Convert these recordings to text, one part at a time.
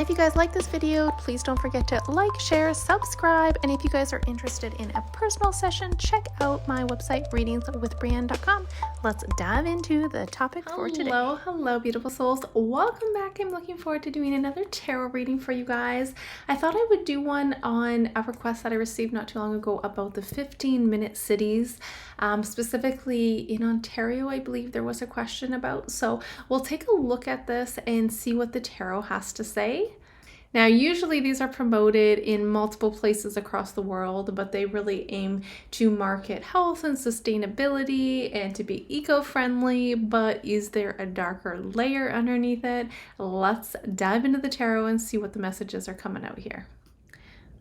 if you guys like this video, please don't forget to like, share, subscribe, and if you guys are interested in a personal session, check out my website, readingswithbreanne.com. Let's dive into the topic for today. Hello, beautiful souls. Welcome back. I'm looking forward to doing another tarot reading for you guys. I thought I would do one on a request that I received not too long ago about the 15-minute cities. Specifically in Ontario, I believe there was a question about. So we'll take a look at this and see what the tarot has to say. Now, usually these are promoted in multiple places across the world, but they really aim to market health and sustainability and to be eco-friendly. But is there a darker layer underneath it? Let's dive into the tarot and see what the messages are coming out here.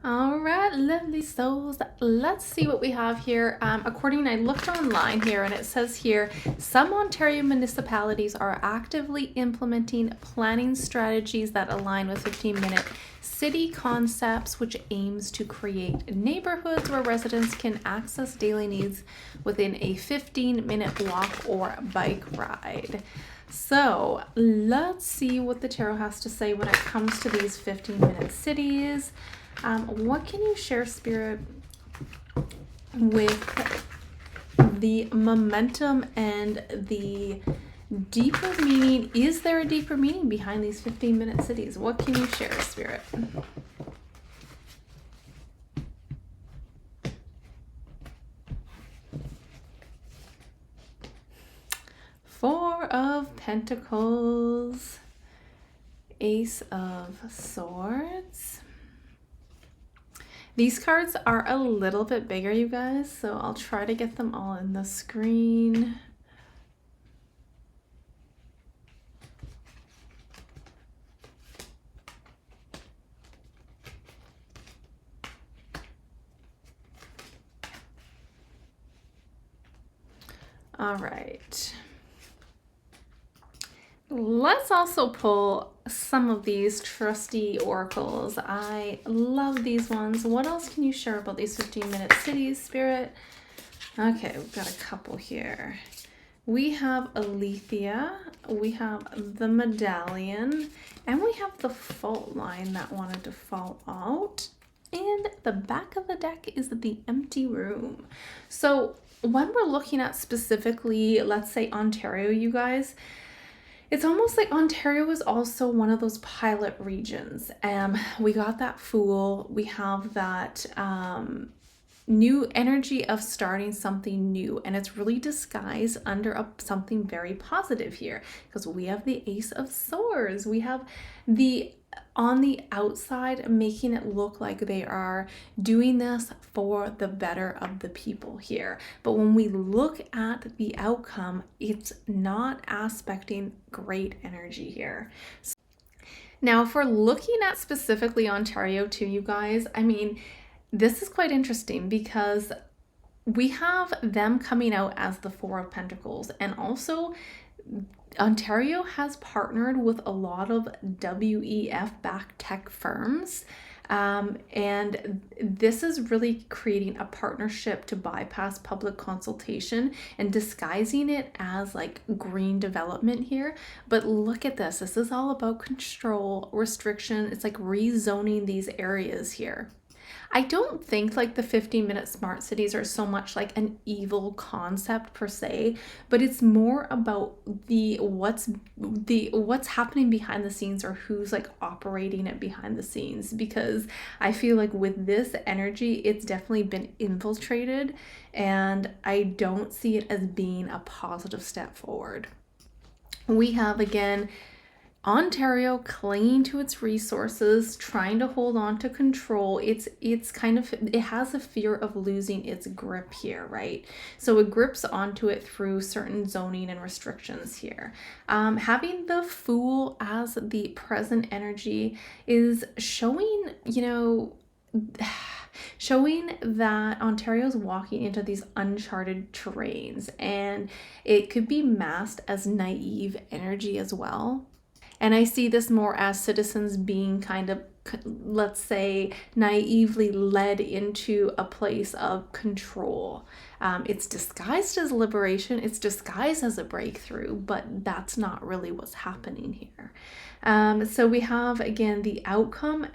All right, lovely souls, let's see what we have here. I looked online here and it says here, some Ontario municipalities are actively implementing planning strategies that align with 15-minute city concepts, which aims to create neighborhoods where residents can access daily needs within a 15-minute walk or bike ride. So let's see what the tarot has to say when it comes to these 15-minute cities. What can you share, Spirit, with the momentum and the deeper meaning? Is there a deeper meaning behind these 15-minute cities? What can you share, Spirit? Four of Pentacles, Ace of Swords. These cards are a little bit bigger, you guys, so I'll try to get them all in the screen. All right. Let's also pull some of these trusty oracles. I love these ones. What else can you share about these 15-minute cities, Spirit? Okay, we've got a couple here. We have Alethea, we have the Medallion, and we have the fault line that wanted to fall out. And the back of the deck is the empty room. So when we're looking at specifically, let's say Ontario, you guys, it's almost like Ontario is also one of those pilot regions. We got that Fool. We have that new energy of starting something new. And it's really disguised under something very positive here. Because we have the Ace of Swords. We have on the outside making it look like they are doing this for the better of the people here. But when we look at the outcome, it's not aspecting great energy here. Now, if we're looking at specifically Ontario too, you guys, I mean, this is quite interesting because we have them coming out as the Four of Pentacles, and also Ontario has partnered with a lot of WEF-backed tech firms, and this is really creating a partnership to bypass public consultation and disguising it as like green development here. But look at this. This is all about control, restriction. It's like rezoning these areas here. I don't think like the 15-minute smart cities are so much like an evil concept per se, but it's more about what's happening behind the scenes, or who's like operating it behind the scenes. Because I feel like with this energy, it's definitely been infiltrated, and I don't see it as being a positive step forward. We have again Ontario clinging to its resources, trying to hold on to control. It has a fear of losing its grip here, right? So it grips onto it through certain zoning and restrictions here. Having the Fool as the present energy is showing, showing that Ontario's walking into these uncharted terrains, and it could be masked as naive energy as well. And I see this more as citizens being kind of let's say, naively led into a place of control. It's disguised as liberation, it's disguised as a breakthrough, but that's not really what's happening here. So we have, again, the outcome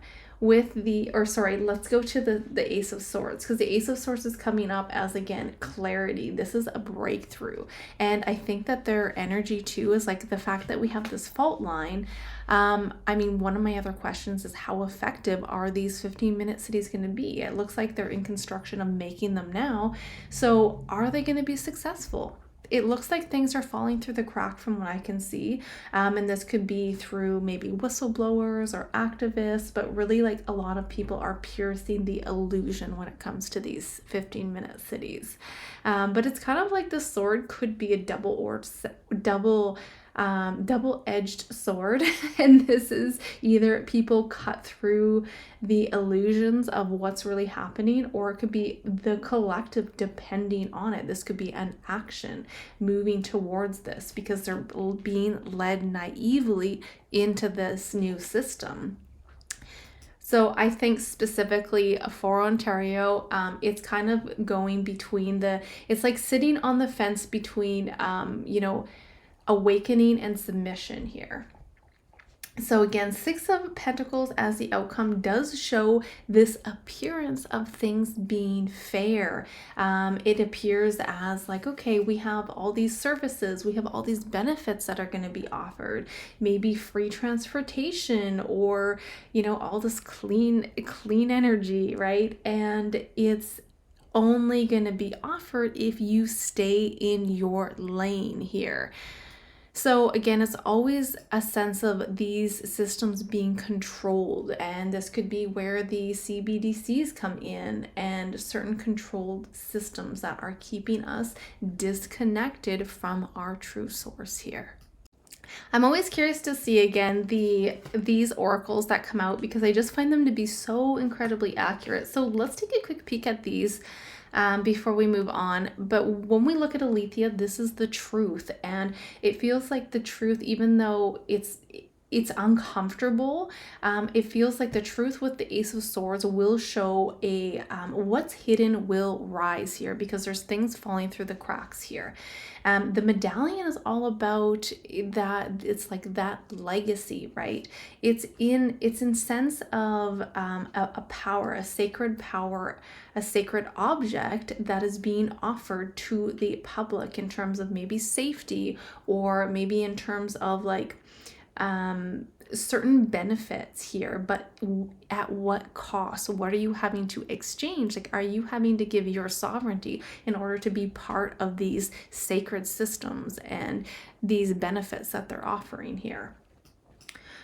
with let's go to the Ace of Swords, because the Ace of Swords is coming up as, again, clarity. This is a breakthrough. And I think that their energy too is like the fact that we have this fault line. I mean, one of my other questions is, how effective are these 15-minute cities going to be? It looks like they're in construction of making them now. So are they going to be successful? It looks like things are falling through the crack from what I can see. And this could be through maybe whistleblowers or activists, but really, like, a lot of people are piercing the illusion when it comes to these 15-minute cities. But it's kind of like the sword could be a double-edged sword. And this is either people cut through the illusions of what's really happening, or it could be the collective depending on it. This could be an action moving towards this because they're being led naively into this new system. So I think specifically for Ontario, it's kind of going between it's like sitting on the fence between, awakening and submission here. So again, Six of Pentacles as the outcome does show this appearance of things being fair. It appears as like, okay, we have all these services, we have all these benefits that are going to be offered, maybe free transportation, or, all this clean energy, right? And it's only going to be offered if you stay in your lane here. So again, it's always a sense of these systems being controlled, and this could be where the CBDCs come in and certain controlled systems that are keeping us disconnected from our true source here. I'm always curious to see, again, these oracles that come out, because I just find them to be so incredibly accurate. So let's take a quick peek at these before we move on. But when we look at Alethea, this is the truth, and it feels like the truth, even though it's uncomfortable. It feels like the truth with the Ace of Swords will show what's hidden will rise here, because there's things falling through the cracks here. The medallion is all about that. It's like that legacy, right? It's in sense of a power, a sacred power, a sacred object that is being offered to the public in terms of maybe safety, or maybe in terms of like certain benefits here, but at what cost? What are you having to exchange? Like, are you having to give your sovereignty in order to be part of these sacred systems and these benefits that they're offering here?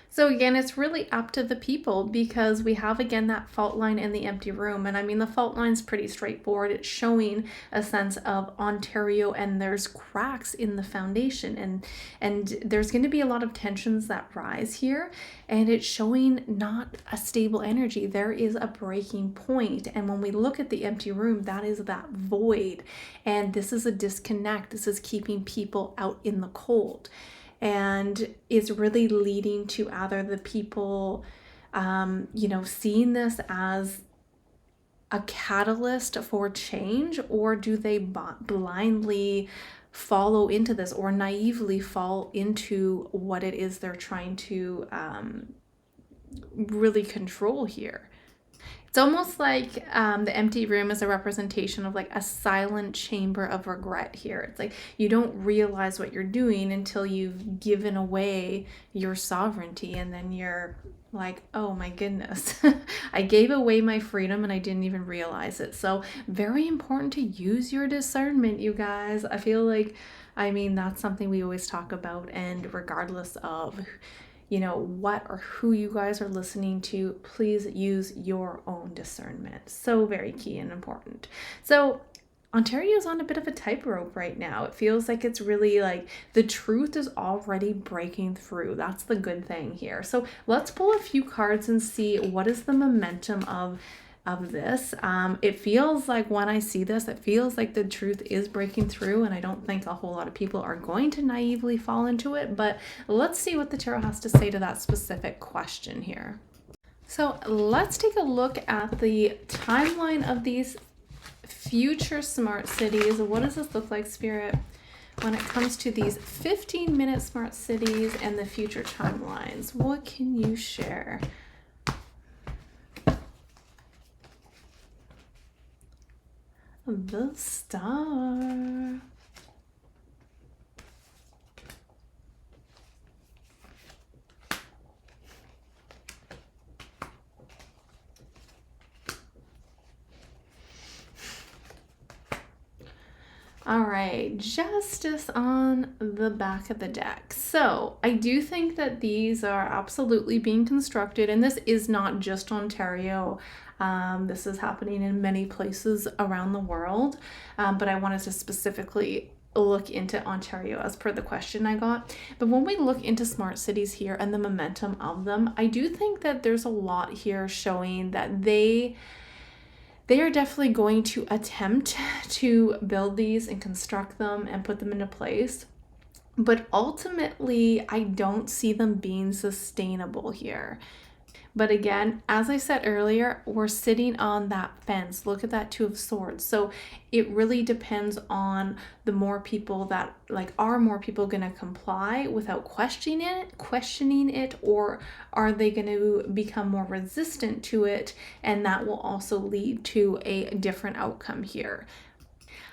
So again, it's really up to the people, because we have, again, that fault line in the empty room. And I mean, the fault line's pretty straightforward. It's showing a sense of Ontario, and there's cracks in the foundation, and there's going to be a lot of tensions that rise here, and it's showing not a stable energy. There is a breaking point. And when we look at the empty room, that is that void. And this is a disconnect. This is keeping people out in the cold. And it's really leading to either the people, seeing this as a catalyst for change, or do they blindly follow into this, or naively fall into what it is they're trying to really control here? It's almost like the empty room is a representation of like a silent chamber of regret here. It's like you don't realize what you're doing until you've given away your sovereignty, and then you're like, oh my goodness, I gave away my freedom and I didn't even realize it. So very important to use your discernment, you guys. I feel like, that's something we always talk about, and regardless of what or who you guys are listening to, please use your own discernment. So very key and important. So Ontario is on a bit of a tightrope right now. It feels like it's really like the truth is already breaking through. That's the good thing here. So let's pull a few cards and see what is the momentum of this. It feels like, when I see this, it feels like the truth is breaking through, and I don't think a whole lot of people are going to naively fall into it, but let's see what the tarot has to say to that specific question here. So let's take a look at the timeline of these future smart cities. What does this look like, Spirit, when it comes to these 15-minute smart cities and the future timelines? What can you share? The Star. All right, Justice on the back of the deck. So I do think that these are absolutely being constructed, and this is not just Ontario. This is happening in many places around the world, but I wanted to specifically look into Ontario as per the question I got. But when we look into smart cities here and the momentum of them, I do think that there's a lot here showing that they are definitely going to attempt to build these and construct them and put them into place. But ultimately, I don't see them being sustainable here. But again, as I said earlier, we're sitting on that fence. Look at that Two of Swords. So it really depends on the more people that, like, are more people going to comply without questioning it, or are they going to become more resistant to it? And that will also lead to a different outcome here.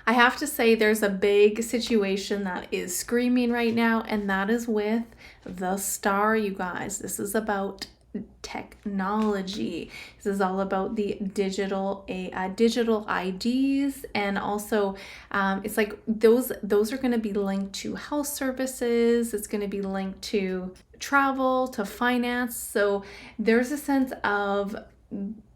I have to say there's a big situation that is screaming right now, and that is with the Star, you guys. This is about technology. This is all about the digital IDs, and also it's like those are going to be linked to health services. It's going to be linked to travel, to finance. So there's a sense of,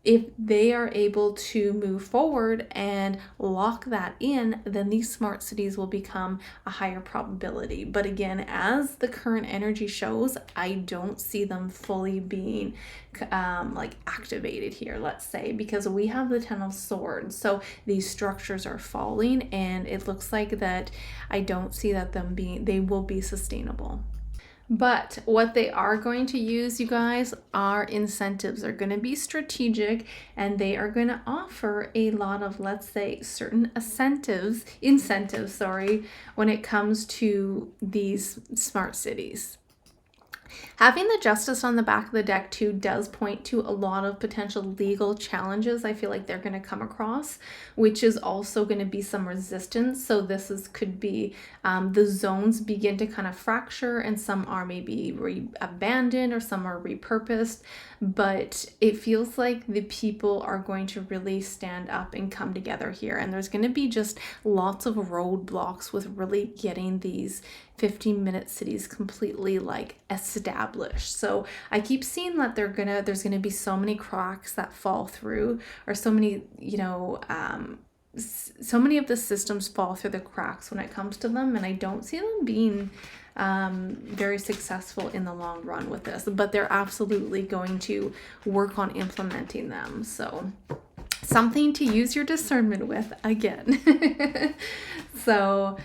if they are able to move forward and lock that in, then these smart cities will become a higher probability. But again, as the current energy shows, I don't see them fully being like activated here, let's say, because we have the Ten of Swords. So these structures are falling, and it looks like that I don't see that they will be sustainable. But what they are going to use, you guys, are incentives. They're going to be strategic, and they are going to offer a lot of, let's say, certain incentives, when it comes to these smart cities. Having the Justice on the back of the deck too does point to a lot of potential legal challenges I feel like they're going to come across, which is also going to be some resistance. So could be the zones begin to kind of fracture, and some are maybe abandoned or some are repurposed. But it feels like the people are going to really stand up and come together here, and there's going to be just lots of roadblocks with really getting these 15-minute cities completely like established. So I keep seeing that there's gonna be so many cracks that fall through, or so many, so many of the systems fall through the cracks when it comes to them, and I don't see them being very successful in the long run with this, but they're absolutely going to work on implementing them. So something to use your discernment with again. So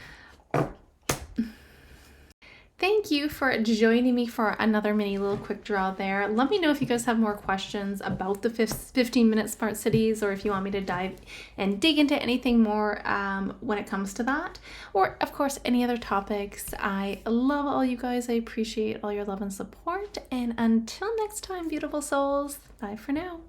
thank you for joining me for another mini little quick draw there. Let me know if you guys have more questions about the 15-minute smart cities, or if you want me to dive and dig into anything more when it comes to that, or of course any other topics. I love all you guys. I appreciate all your love and support. And until next time, beautiful souls, bye for now.